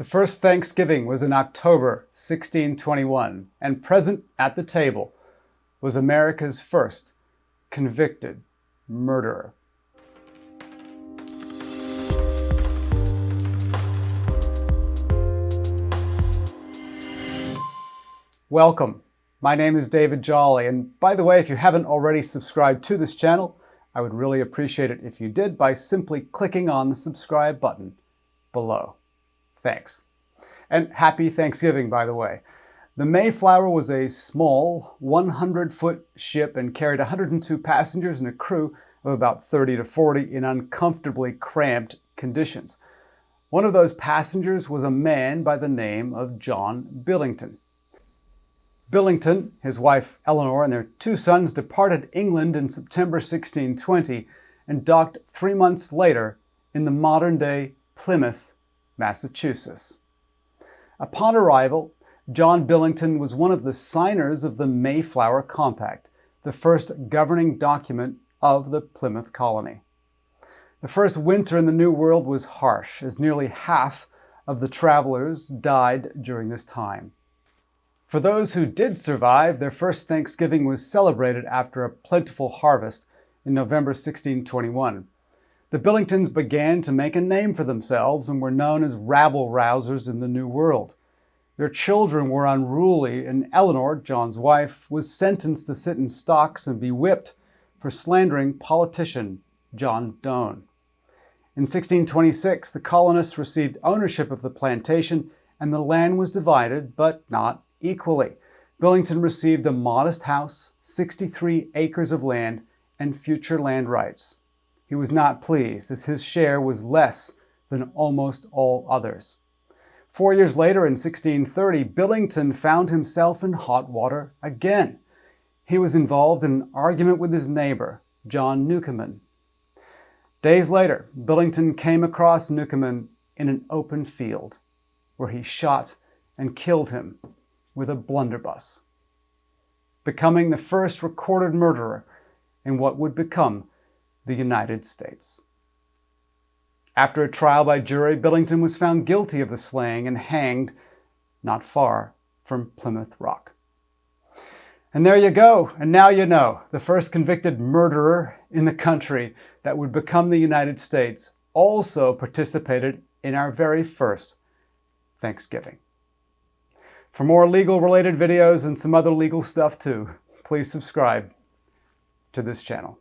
The first Thanksgiving was in October 1621, and present at the table was America's first convicted murderer. Welcome. My name is David Jolly, and by the way, if you haven't already subscribed to this channel, I would really appreciate it if you did by simply clicking on the subscribe button below. Thanks. And happy Thanksgiving, by the way. The Mayflower was a small 100-foot ship and carried 102 passengers and a crew of about 30 to 40 in uncomfortably cramped conditions. One of those passengers was a man by the name of John Billington. Billington, his wife Eleanor, and their two sons departed England in September 1620 and docked 3 months later in the modern-day Plymouth, Massachusetts. Upon arrival, John Billington was one of the signers of the Mayflower Compact, the first governing document of the Plymouth colony. The first winter in the New World was harsh, as nearly half of the travelers died during this time. For those who did survive, their first Thanksgiving was celebrated after a plentiful harvest in November 1621. The Billingtons began to make a name for themselves and were known as rabble-rousers in the New World. Their children were unruly, and Eleanor, John's wife, was sentenced to sit in stocks and be whipped for slandering politician John Donne. In 1626, the colonists received ownership of the plantation, and the land was divided, but not equally. Billington received a modest house, 63 acres of land, and future land rights. He was not pleased, as his share was less than almost all others. 4 years later, in 1630, Billington found himself in hot water again. He was involved in an argument with his neighbor, John Newcomen. Days later, Billington came across Newcomen in an open field, where he shot and killed him with a blunderbuss, becoming the first recorded murderer in what would become the United States. After a trial by jury, Billington was found guilty of the slaying and hanged not far from Plymouth Rock. And there you go, and now you know, the first convicted murderer in the country that would become the United States also participated in our very first Thanksgiving. For more legal-related videos and some other legal stuff too, please subscribe to this channel.